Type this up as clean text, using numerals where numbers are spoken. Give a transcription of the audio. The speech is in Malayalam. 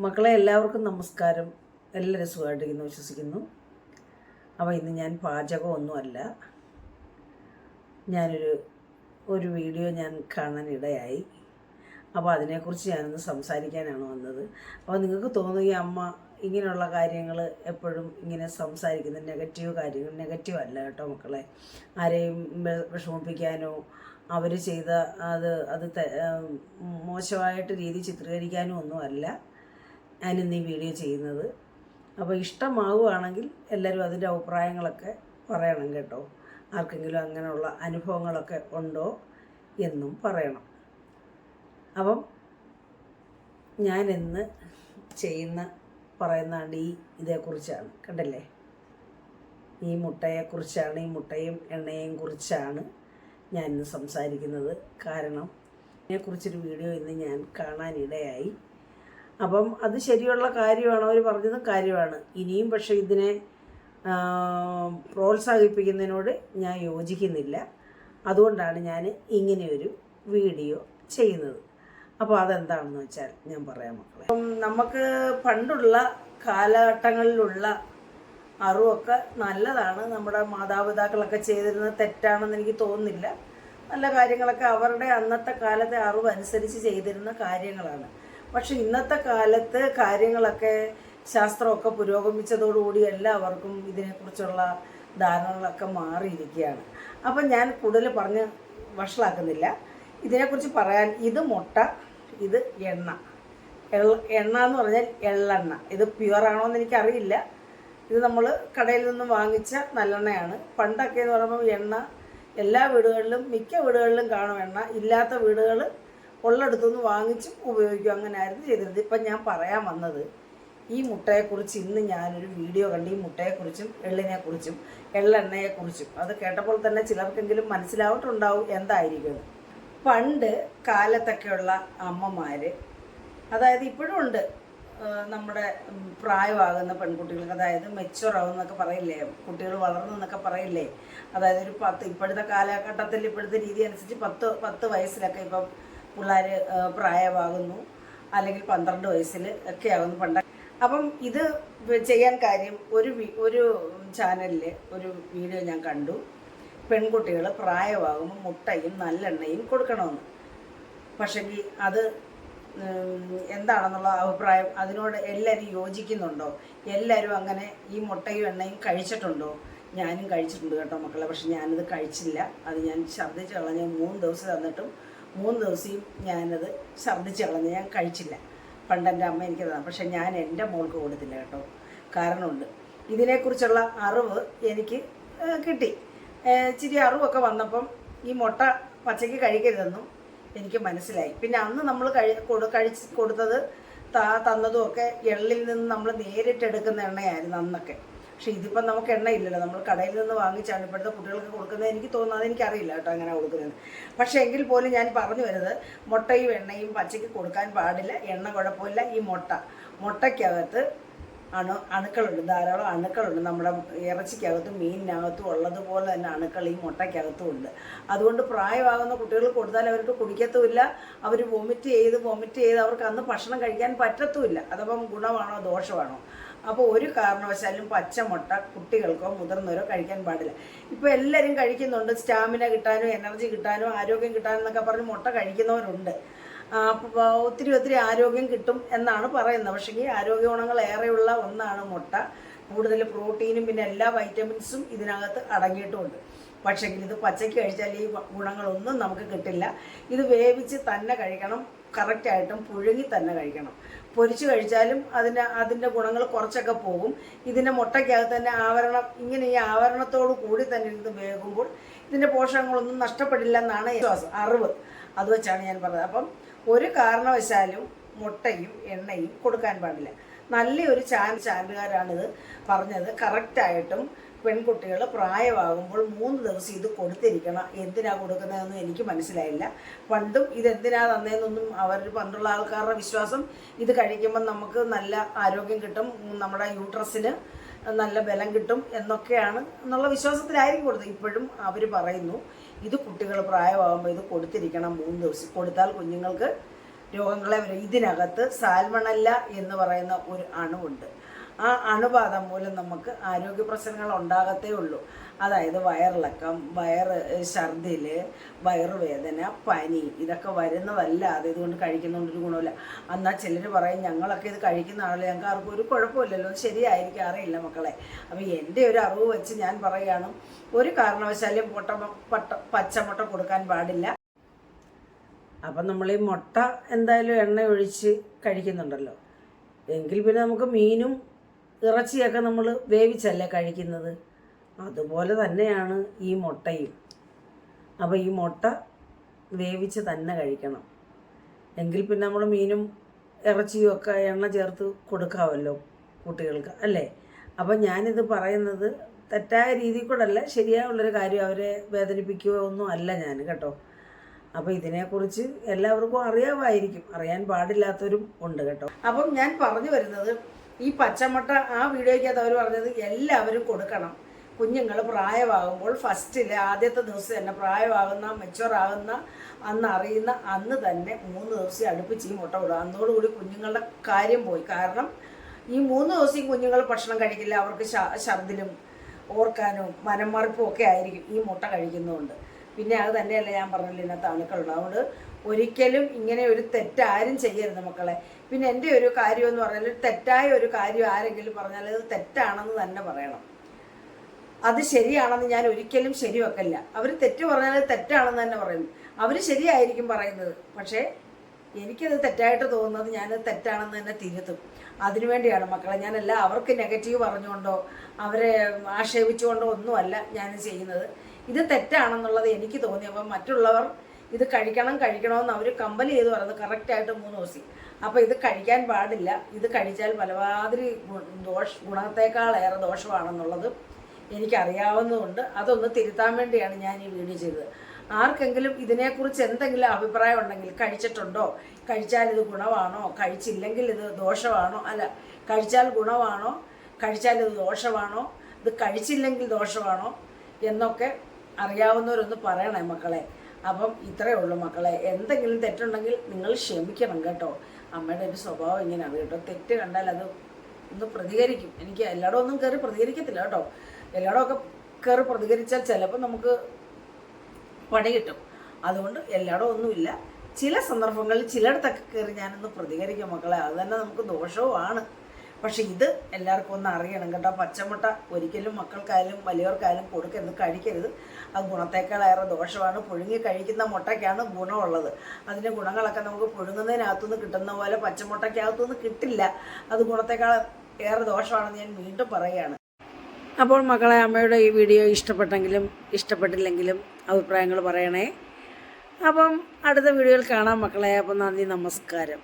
മക്കളെ എല്ലാവർക്കും നമസ്കാരം. എല്ലാവരും സുഖമായിട്ടിരിക്കുന്നു വിശ്വസിക്കുന്നു. അപ്പോൾ ഇന്ന് ഞാൻ പാചകമൊന്നുമല്ല, ഞാനൊരു വീഡിയോ ഞാൻ കാണാനിടയായി. അപ്പോൾ അതിനെക്കുറിച്ച് ഞാനൊന്ന് സംസാരിക്കാനാണ് വന്നത്. അപ്പോൾ നിങ്ങൾക്ക് തോന്നുക ഈ അമ്മ ഇങ്ങനെയുള്ള കാര്യങ്ങൾ എപ്പോഴും ഇങ്ങനെ സംസാരിക്കുന്നത് നെഗറ്റീവ് അല്ല കേട്ടോ മക്കളെ. ആരെയും വിഷമിപ്പിക്കാനോ അവർ ചെയ്ത അത് മോശമായിട്ട് രീതി ചിത്രീകരിക്കാനും ഒന്നുമല്ല ഞാനിന്ന് ഈ വീഡിയോ ചെയ്യുന്നത്. അപ്പോൾ ഇഷ്ടമാവുകയാണെങ്കിൽ എല്ലാവരും അതിൻ്റെ അഭിപ്രായങ്ങളൊക്കെ പറയണം കേട്ടോ. ആർക്കെങ്കിലും അങ്ങനെയുള്ള അനുഭവങ്ങളൊക്കെ ഉണ്ടോ എന്നും പറയണം. അപ്പം ഞാനിന്ന് പറയുന്നതാണ് ഇതേക്കുറിച്ചാണ്. കണ്ടല്ലേ, ഈ മുട്ടയെക്കുറിച്ചാണ്, ഈ മുട്ടയും എണ്ണയും കുറിച്ചാണ് ഞാൻ ഇന്ന് സംസാരിക്കുന്നത്. കാരണം ഇതിനെക്കുറിച്ചൊരു വീഡിയോ ഇന്ന് ഞാൻ കാണാനിടയായി. അപ്പം അത് ശരിയുള്ള കാര്യമാണ്, അവർ പറഞ്ഞതും കാര്യമാണ്. ഇനിയും പക്ഷേ ഇതിനെ പ്രോത്സാഹിപ്പിക്കുന്നതിനോട് ഞാൻ യോജിക്കുന്നില്ല. അതുകൊണ്ടാണ് ഞാൻ ഇങ്ങനെയൊരു വീഡിയോ ചെയ്യുന്നത്. അപ്പോൾ അതെന്താണെന്ന് വെച്ചാൽ ഞാൻ പറയാം മക്കളെ. അപ്പം നമുക്ക് പണ്ടുള്ള കാലഘട്ടങ്ങളിലുള്ള അറിവൊക്കെ നല്ലതാണ്. നമ്മുടെ മാതാപിതാക്കളൊക്കെ ചെയ്തിരുന്നത് തെറ്റാണെന്ന് എനിക്ക് തോന്നുന്നില്ല. നല്ല കാര്യങ്ങളൊക്കെ അവരുടെ അന്നത്തെ കാലത്തെ അറിവ് അനുസരിച്ച് ചെയ്തിരുന്ന കാര്യങ്ങളാണ്. പക്ഷെ ഇന്നത്തെ കാലത്ത് കാര്യങ്ങളൊക്കെ ശാസ്ത്രമൊക്കെ പുരോഗമിച്ചതോടുകൂടി എല്ലാവർക്കും ഇതിനെക്കുറിച്ചുള്ള ധാരണകളൊക്കെ മാറിയിരിക്കുകയാണ്. അപ്പം ഞാൻ കൂടുതൽ പറഞ്ഞ് വഷളാക്കുന്നില്ല. ഇതിനെക്കുറിച്ച് പറയാൻ, ഇത് മുട്ട, ഇത് എണ്ണ എന്ന് പറഞ്ഞാൽ എള്ളെണ്ണ. ഇത് പ്യുവറാണോ എന്ന് എനിക്കറിയില്ല. ഇത് നമ്മൾ കടയിൽ നിന്ന് വാങ്ങിച്ച നല്ലെണ്ണയാണ്. പണ്ടൊക്കെ എന്ന് പറയുമ്പോൾ എണ്ണ എല്ലാ വീടുകളിലും, മിക്ക വീടുകളിലും കാണും എണ്ണ. ഇല്ലാത്ത വീടുകൾ ഉള്ളിടത്തുനിന്ന് വാങ്ങിച്ചും ഉപയോഗിക്കും. അങ്ങനെ ആയിരുന്നു ചെയ്തിരുന്നത്. ഇപ്പം ഞാൻ പറയാൻ വന്നത് ഈ മുട്ടയെക്കുറിച്ച്. ഇന്ന് ഞാനൊരു വീഡിയോ കണ്ട് ഈ മുട്ടയെക്കുറിച്ചും എള്ളിനെക്കുറിച്ചും എള്ളെണ്ണയെക്കുറിച്ചും. അത് കേട്ടപ്പോൾ തന്നെ ചിലർക്കെങ്കിലും മനസ്സിലായിട്ടുണ്ടാവും എന്തായിരിക്കും. പണ്ട് കാലത്തൊക്കെയുള്ള അമ്മമാർ, അതായത് ഇപ്പോഴും ഉണ്ട്, നമ്മുടെ പ്രായമാകുന്ന പെൺകുട്ടികൾക്ക്, അതായത് മെച്ചുവറാകുന്നൊക്കെ പറയില്ലേ, കുട്ടികൾ വളർന്നെന്നൊക്കെ പറയില്ലേ. അതായത് ഒരു ഇപ്പോഴത്തെ കാലഘട്ടത്തിൽ, ഇപ്പോഴത്തെ രീതി അനുസരിച്ച് 10 വയസ്സിലൊക്കെ ഇപ്പം പിള്ളേർ പ്രായമാകുന്നു, അല്ലെങ്കിൽ 12 വയസ്സിൽ ഒക്കെ ആകുന്നു പണ്ട്. അപ്പം ഇത് ചെയ്യാൻ കാര്യം, ഒരു ചാനലിൽ ഒരു വീഡിയോ ഞാൻ കണ്ടു. പെൺകുട്ടികൾ പ്രായമാകുമ്പോൾ മുട്ടയും നല്ലെണ്ണയും കൊടുക്കണമെന്ന്. പക്ഷെങ്കിൽ അത് എന്താണെന്നുള്ള അഭിപ്രായം, അതിനോട് എല്ലാവരും യോജിക്കുന്നുണ്ടോ? എല്ലാവരും അങ്ങനെ ഈ മുട്ടയും എണ്ണയും കഴിച്ചിട്ടുണ്ടോ? ഞാനും കഴിച്ചിട്ടുണ്ട് കേട്ടോ മക്കളെ. പക്ഷെ ഞാനത് കഴിച്ചില്ല. അത് ഞാൻ ഛർദ്ദിച്ച് കളഞ്ഞ് 3 ദിവസം തന്നിട്ടും 3 ദിവസം ഞാനത് ഛർദ്ദിച്ച് കളഞ്ഞ് ഞാൻ കഴിച്ചില്ല. പണ്ടെൻ്റെ അമ്മ എനിക്ക് തന്നു. പക്ഷെ ഞാൻ എൻ്റെ മോൾക്ക് കൊടുത്തില്ല കേട്ടോ. കാരണമുണ്ട്. ഇതിനെക്കുറിച്ചുള്ള അറിവ് എനിക്ക് കിട്ടി. ഇച്ചിരി അറിവൊക്കെ വന്നപ്പം ഈ മുട്ട പച്ചയ്ക്ക് കഴിക്കരുതെന്നും എനിക്ക് മനസ്സിലായി. പിന്നെ അന്ന് നമ്മൾ കൊടുത്തത് തന്നതും ഒക്കെ എള്ളിൽ നിന്ന് നമ്മൾ നേരിട്ടെടുക്കുന്ന എണ്ണയായിരുന്നു അന്നൊക്കെ. പക്ഷെ ഇതിപ്പം നമുക്ക് എണ്ണയില്ലല്ലോ, നമ്മൾ കടയിൽ നിന്ന് വാങ്ങിച്ചാണ് ഇപ്പോഴത്തെ കുട്ടികൾക്ക് കൊടുക്കുന്നത്. എനിക്ക് തോന്നുന്നത്, എനിക്കറിയില്ല കേട്ടോ അങ്ങനെ കൊടുക്കുന്നത്. പക്ഷേ എങ്കിൽ പോലും ഞാൻ പറഞ്ഞു വരുന്നത്, മുട്ടയും എണ്ണയും പച്ചയ്ക്ക് കൊടുക്കാൻ പാടില്ല. എണ്ണ കുഴപ്പമില്ല. ഈ മുട്ടയ്ക്കകത്ത് അണുക്കളുണ്ട്, ധാരാളം അണുക്കളുണ്ട്. നമ്മുടെ ഇറച്ചിക്കകത്തും മീനിനകത്തും ഉള്ളതുപോലെ തന്നെ അണുക്കൾ ഈ മുട്ടയ്ക്കകത്തും ഉണ്ട്. അതുകൊണ്ട് പ്രായമാകുന്ന കുട്ടികൾ കൊടുത്താൽ അവർക്ക് കുടിക്കത്തുമില്ല. അവർ വൊമിറ്റ് ചെയ്ത് അവർക്ക് അന്ന് ഭക്ഷണം കഴിക്കാൻ പറ്റത്തുമില്ല. അതപ്പം ഗുണമാണോ ദോഷമാണോ? അപ്പോൾ ഒരു കാരണവശാലും പച്ചമുട്ട കുട്ടികൾക്കോ മുതിർന്നവരോ കഴിക്കാൻ പാടില്ല. ഇപ്പോൾ എല്ലാവരും കഴിക്കുന്നുണ്ട്. സ്റ്റാമിന കിട്ടാനും എനർജി കിട്ടാനും ആരോഗ്യം കിട്ടാനും എന്നൊക്കെ പറഞ്ഞ് മുട്ട കഴിക്കുന്നവരുണ്ട്. ഒത്തിരി ആരോഗ്യം കിട്ടും എന്നാണ് പറയുന്നത്. പക്ഷേ ഈ ആരോഗ്യ ഗുണങ്ങൾ ഏറെയുള്ള ഒന്നാണ് മുട്ട. കൂടുതൽ പ്രോട്ടീനും പിന്നെ എല്ലാ വൈറ്റമിൻസും ഇതിനകത്ത് അടങ്ങിയിട്ടുമുണ്ട്. പക്ഷേങ്കിൽ ഇത് പച്ചയ്ക്ക് കഴിച്ചാൽ ഈ ഗുണങ്ങളൊന്നും നമുക്ക് കിട്ടില്ല. ഇത് വേവിച്ച് തന്നെ കഴിക്കണം, കറക്റ്റായിട്ടും പുഴുങ്ങി തന്നെ കഴിക്കണം. പൊരിച്ച് കഴിച്ചാലും അതിൻ്റെ ഗുണങ്ങൾ കുറച്ചൊക്കെ പോകും. ഇതിൻ്റെ മുട്ടയ്ക്കകത്ത് തന്നെ ഇങ്ങനെ ഈ ആവരണത്തോടു കൂടി തന്നെ ഇത് വേകുമ്പോൾ ഇതിൻ്റെ പോഷകങ്ങളൊന്നും നഷ്ടപ്പെടില്ല എന്നാണ് അറിവ്. അത് വെച്ചാണ് ഞാൻ പറഞ്ഞത്. അപ്പം ഒരു കാരണവശാലും മുട്ടയും എണ്ണയും കൊടുക്കാൻ പാടില്ല. നല്ലൊരു ചാനലുകാരാണിത് പറഞ്ഞത്. കറക്റ്റായിട്ടും പെൺകുട്ടികൾ പ്രായമാകുമ്പോൾ 3 ദിവസം ഇത് കൊടുത്തിരിക്കണം. എന്തിനാണ് കൊടുക്കുന്നതെന്നും എനിക്ക് മനസ്സിലായില്ല. പണ്ടും ഇതെന്തിനാണ് തന്നതെന്നൊന്നും പണ്ടുള്ള ആൾക്കാരുടെ വിശ്വാസം, ഇത് കഴിക്കുമ്പോൾ നമുക്ക് നല്ല ആരോഗ്യം കിട്ടും, നമ്മുടെ യൂട്രസിന് നല്ല ബലം കിട്ടും എന്നൊക്കെയാണ് എന്നുള്ള വിശ്വാസത്തിലായിരിക്കും കൊടുത്തത്. ഇപ്പോഴും അവർ പറയുന്നു ഇത് കുട്ടികൾ പ്രായമാകുമ്പോൾ ഇത് കൊടുത്തിരിക്കണം. 3 ദിവസം കൊടുത്താൽ കുഞ്ഞുങ്ങൾക്ക് രോഗങ്ങളെ വരും. ഇതിനകത്ത് സാൽമണല്ല എന്ന് പറയുന്ന ഒരു അണുവുണ്ട്. ആ അണുബാധ മൂലം നമുക്ക് ആരോഗ്യ പ്രശ്നങ്ങൾ ഉണ്ടാകത്തേ ഉള്ളൂ. അതായത് വയറിളക്കം, ഛർദിൽ, വയറുവേദന, പനി ഇതൊക്കെ വരുന്നതല്ലാതെ ഇതുകൊണ്ട് കഴിക്കുന്നതുകൊണ്ടൊരു ഗുണമില്ല. എന്നാൽ ചിലർ പറയും ഞങ്ങളൊക്കെ ഇത് കഴിക്കുന്ന ആളെ ഞങ്ങൾക്ക് ആർക്കും ഒരു കുഴപ്പമില്ലല്ലോ, ശരിയായിരിക്കും, അറിയില്ല മക്കളെ. അപ്പോൾ എൻ്റെ ഒരു അറിവ് വെച്ച് ഞാൻ പറയുകയാണ്, ഒരു കാരണവശാലും പച്ചമുട്ട കൊടുക്കാൻ പാടില്ല. അപ്പം നമ്മൾ ഈ മുട്ട എന്തായാലും എണ്ണ ഒഴിച്ച് കഴിക്കുന്നുണ്ടല്ലോ, എങ്കിൽ പിന്നെ നമുക്ക് മീനും ഇറച്ചിയൊക്കെ നമ്മൾ വേവിച്ചല്ലേ കഴിക്കുന്നത്, അതുപോലെ തന്നെയാണ് ഈ മുട്ടയും. അപ്പോൾ ഈ മുട്ട വേവിച്ച് തന്നെ കഴിക്കണം, എങ്കിൽ പിന്നെ നമ്മൾ മീനും ഇറച്ചിയും ഒക്കെ എണ്ണ ചേർത്ത് കൊടുക്കാമല്ലോ കുട്ടികൾക്ക്, അല്ലേ? അപ്പം ഞാനിത് പറയുന്നത് തെറ്റായ രീതിയിൽ കൂടെ അല്ല, ശരിയായുള്ളൊരു കാര്യം, അവരെ വേദനിപ്പിക്കുകയോ ഒന്നും അല്ല ഞാൻ, കേട്ടോ. അപ്പോൾ ഇതിനെക്കുറിച്ച് എല്ലാവർക്കും അറിയാമായിരിക്കും, അറിയാൻ പാടില്ലാത്തവരും ഉണ്ട്, കേട്ടോ. അപ്പം ഞാൻ പറഞ്ഞു വരുന്നത്, ഈ പച്ചമുട്ട ആ വീഡിയോയ്ക്കകത്ത് അവർ പറഞ്ഞത് എല്ലാവരും കൊടുക്കണം. കുഞ്ഞുങ്ങൾ പ്രായമാകുമ്പോൾ ആദ്യത്തെ ദിവസം തന്നെ പ്രായമാകുന്ന മെച്ചുവറാകുന്ന അന്ന് അറിയുന്ന അന്ന് തന്നെ 3 ദിവസം അടുപ്പിച്ച് ഈ മുട്ട വിടുക. അതോടുകൂടി കുഞ്ഞുങ്ങളുടെ കാര്യം പോയി. കാരണം ഈ 3 ദിവസം കുഞ്ഞുങ്ങൾ ഭക്ഷണം കഴിക്കില്ല, അവർക്ക് ഛർദിലും ഓർക്കാനും മനംമറിപ്പും ഒക്കെ ആയിരിക്കും ഈ മുട്ട കഴിക്കുന്നതുകൊണ്ട്. പിന്നെ അത് തന്നെയല്ല ഞാൻ പറഞ്ഞില്ല, ഇതിനകത്ത് അണുക്കളുണ്ട്. അതുകൊണ്ട് ഒരിക്കലും ഇങ്ങനെ ഒരു തെറ്റ് ആരും ചെയ്യരുത് മക്കളെ. പിന്നെ എൻ്റെ ഒരു കാര്യം എന്ന് പറഞ്ഞാൽ, തെറ്റായ ഒരു കാര്യം ആരെങ്കിലും പറഞ്ഞാൽ അത് തെറ്റാണെന്ന് തന്നെ പറയണം. അത് ശരിയാണെന്ന് ഞാൻ ഒരിക്കലും ശരിവെക്കില്ല. അവർ തെറ്റ് പറഞ്ഞാൽ അത് തെറ്റാണെന്ന് തന്നെ പറയും. അവർ ശരിയായിരിക്കും പറയുന്നത്, പക്ഷേ എനിക്കത് തെറ്റായിട്ട് തോന്നുന്നത് ഞാനത് തെറ്റാണെന്ന് തന്നെ തിരുത്തും. അതിനുവേണ്ടിയാണ് മക്കളെ, ഞാനല്ല അവർക്ക് നെഗറ്റീവ് പറഞ്ഞുകൊണ്ടോ അവരെ ആക്ഷേപിച്ചുകൊണ്ടോ ഒന്നുമല്ല ഞാൻ ചെയ്യുന്നത്. ഇത് തെറ്റാണെന്നുള്ളത് എനിക്ക് തോന്നിയപ്പോൾ മറ്റുള്ളവർ ഇത് കഴിക്കണമെന്ന് അവർ കമ്പൽ ചെയ്ത് പറയുന്നത് കറക്റ്റായിട്ട് 3 ദിവസം. അപ്പോൾ ഇത് കഴിക്കാൻ പാടില്ല, ഇത് കഴിച്ചാൽ പലമാതിരി ഗുണത്തേക്കാളേറെ ദോഷമാണെന്നുള്ളത് എനിക്കറിയാവുന്നതുകൊണ്ട് അതൊന്ന് തിരുത്താൻ വേണ്ടിയാണ് ഞാൻ ഈ വീഡിയോ ചെയ്തത്. ആർക്കെങ്കിലും ഇതിനെക്കുറിച്ച് എന്തെങ്കിലും അഭിപ്രായം ഉണ്ടെങ്കിൽ, കഴിച്ചിട്ടുണ്ടോ, കഴിച്ചാൽ ഇത് ഗുണമാണോ, കഴിച്ചില്ലെങ്കിൽ ഇത് ദോഷമാണോ, അല്ല കഴിച്ചാൽ ഗുണമാണോ, കഴിച്ചാൽ ഇത് ദോഷമാണോ, ഇത് കഴിച്ചില്ലെങ്കിൽ ദോഷമാണോ എന്നൊക്കെ അറിയാവുന്നവരൊന്ന് പറയണേ മക്കളെ. അപ്പം ഇത്രയേ ഉള്ളൂ മക്കളെ. എന്തെങ്കിലും തെറ്റുണ്ടെങ്കിൽ നിങ്ങൾ ക്ഷമിക്കണം കേട്ടോ. അമ്മയുടെ ഒരു സ്വഭാവം ഇങ്ങനെയാണ് കേട്ടോ, തെറ്റ് കണ്ടാൽ അത് ഒന്ന് പ്രതികരിക്കും. എനിക്ക് എല്ലായിടും ഒന്നും കയറി പ്രതികരിക്കത്തില്ല കേട്ടോ. എല്ലായിടമൊക്കെ കയറി പ്രതികരിച്ചാൽ ചിലപ്പോൾ നമുക്ക് പണി കിട്ടും. അതുകൊണ്ട് എല്ലായിടും ഒന്നുമില്ല, ചില സന്ദർഭങ്ങളിൽ ചിലയിടത്തൊക്കെ കയറി ഞാനൊന്ന് പ്രതികരിക്കും മക്കളെ. അത് തന്നെ നമുക്ക് ദോഷവുമാണ്. പക്ഷെ ഇത് എല്ലാവർക്കും ഒന്ന് അറിയണം കേട്ടോ. പച്ചമുട്ട ഒരിക്കലും മക്കൾക്കായാലും വലിയവർക്കായാലും കൊടുക്കരുത്, കഴിക്കരുത്. അത് ഗുണത്തേക്കാളേറെ ദോഷമാണ്. പുഴുങ്ങി കഴിക്കുന്ന മുട്ടയ്ക്കാണ് ഗുണമുള്ളത്. അതിൻ്റെ ഗുണങ്ങളൊക്കെ നമുക്ക് പുഴുങ്ങുന്നതിനകത്തുനിന്ന് കിട്ടുന്ന പോലെ പച്ചമുട്ടയ്ക്കകത്തുനിന്ന് കിട്ടില്ല. അത് ഗുണത്തേക്കാൾ ഏറെ ദോഷമാണെന്ന് ഞാൻ വീണ്ടും പറയുകയാണ്. അപ്പോൾ മക്കളെ, അമ്മയുടെ ഈ വീഡിയോ ഇഷ്ടപ്പെട്ടെങ്കിലും ഇഷ്ടപ്പെട്ടില്ലെങ്കിലും അഭിപ്രായങ്ങൾ പറയണേ. അപ്പം അടുത്ത വീഡിയോയിൽ കാണാം മക്കളെ. അപ്പം നന്ദി, നമസ്കാരം.